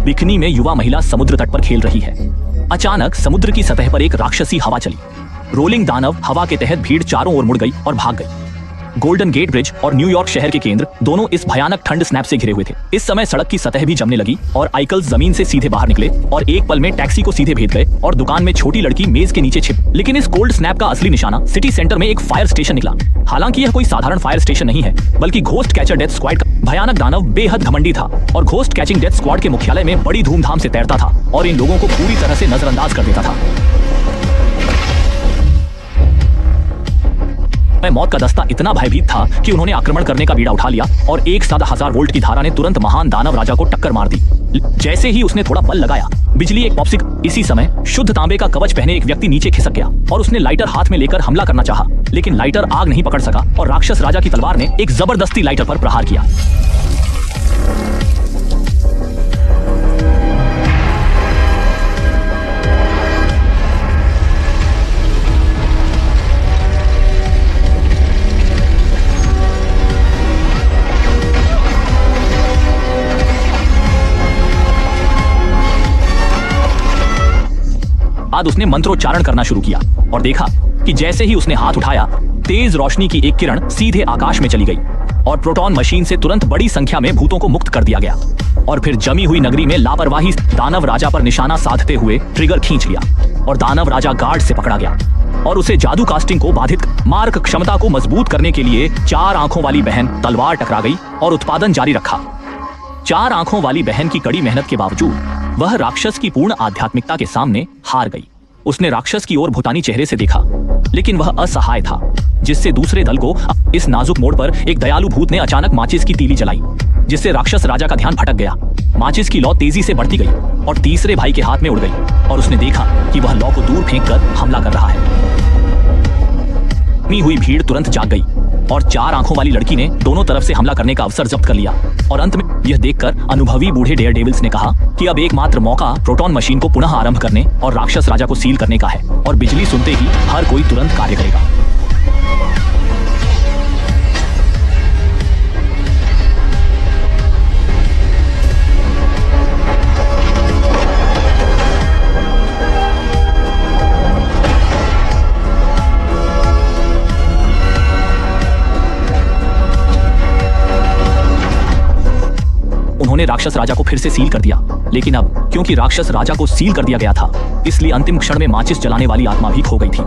Bikini में युवा महिला समुद्र तट पर खेल रही है। अचानक समुद्र की सतह पर एक राक्षसी हवा चली। रोलिंग दानव हवा के तहत भीड़ चारों ओर मुड़ गई और भाग गई। गोल्डन गेट ब्रिज और न्यूयॉर्क शहर के केंद्र दोनों इस भयानक ठंड स्नैप से घिरे हुए थे। इस समय सड़क की सतह भी जमने लगी और आइकल्स जमीन से सीधे बाहर निकले और एक पल में टैक्सी को सीधे भेद गए और दुकान में छोटी लड़की मेज के नीचे छिप। लेकिन इस कोल्ड स्नैप का असली निशाना सिटी सेंटर में एक फायर स्टेशन निकला। हालांकि यह कोई साधारण फायर स्टेशन नहीं है, बल्कि घोस्ट कैचर डेथ स्क्वाड का भयानक दानव बेहद घमंडी था और घोस्ट कैचिंग डेथ स्क्वाड के मुख्यालय में बड़ी धूमधाम से तैरता था और इन लोगों को पूरी तरह से नजरअंदाज कर देता था। मौत का दस्ता इतना भयभीत था कि उन्होंने आक्रमण करने का बीड़ा उठा लिया और एक साथ 1000 वोल्ट की धारा ने तुरंत महान दानव राजा को टक्कर मार दी। जैसे ही उसने थोड़ा बल लगाया, बिजली एक पॉप्सिक। इसी समय शुद्ध तांबे का कवच पहने एक व्यक्ति नीचे खिसक गया और उसने लाइटर हाथ में लेकर हमला करना चाहा, लेकिन लाइटर आग नहीं पकड़ सका और राक्षस राजा की तलवार ने एक जबरदस्ती लाइटर पर प्रहार किया। बाद उसने मंत्रोच्चारण करना शुरू किया और देखा कि जैसे ही उसने हाथ उठाया, तेज रोशनी की एक किरण सीधे आकाश में चली गई और प्रोटॉन मशीन से तुरंत बड़ी संख्या में भूतों को मुक्त कर दिया गया। और फिर जमी हुई नगरी में लापरवाही दानव राजा पर निशाना साधते हुए ट्रिगर खींच लिया और दानव राजा गार्ड से पकड़ा गया और उसे जादू कास्टिंग को बाधित मार्क क्षमता को मजबूत करने के लिए 4 आंखों वाली बहन तलवार टकरा गई और उत्पादन जारी रखा। 4 आंखों वाली बहन की कड़ी मेहनत के बावजूद वह राक्षस की पूर्ण आध्यात्मिकता के सामने हार गई। उसने राक्षस की ओर भूतानी चेहरे से देखा, लेकिन वह असहाय था, जिससे दूसरे दल को इस नाजुक मोड़ पर एक दयालु भूत ने अचानक माचिस की तीली जलाई, जिससे राक्षस राजा का ध्यान भटक गया। माचिस की लौ तेजी से बढ़ती गई और तीसरे भाई के हाथ में उड़ गई और उसने देखा कि वह लौ को दूर फेंक कर हमला कर रहा है। हुई भीड़ तुरंत जाग गई और 4 आंखों वाली लड़की ने दोनों तरफ से हमला करने का अवसर जब्त कर लिया और अंत में यह देखकर अनुभवी बूढ़े डेयर डेविल्स ने कहा कि अब एकमात्र मौका प्रोटॉन मशीन को पुनः आरंभ करने और राक्षस राजा को सील करने का है और बिजली सुनते ही हर कोई तुरंत कार्य करेगा। उन्होंने राक्षस राजा को फिर से सील कर दिया, लेकिन अब क्योंकि राक्षस राजा को सील कर दिया गया था, इसलिए अंतिम क्षण में माचिस जलाने वाली आत्मा भी खो गई थी।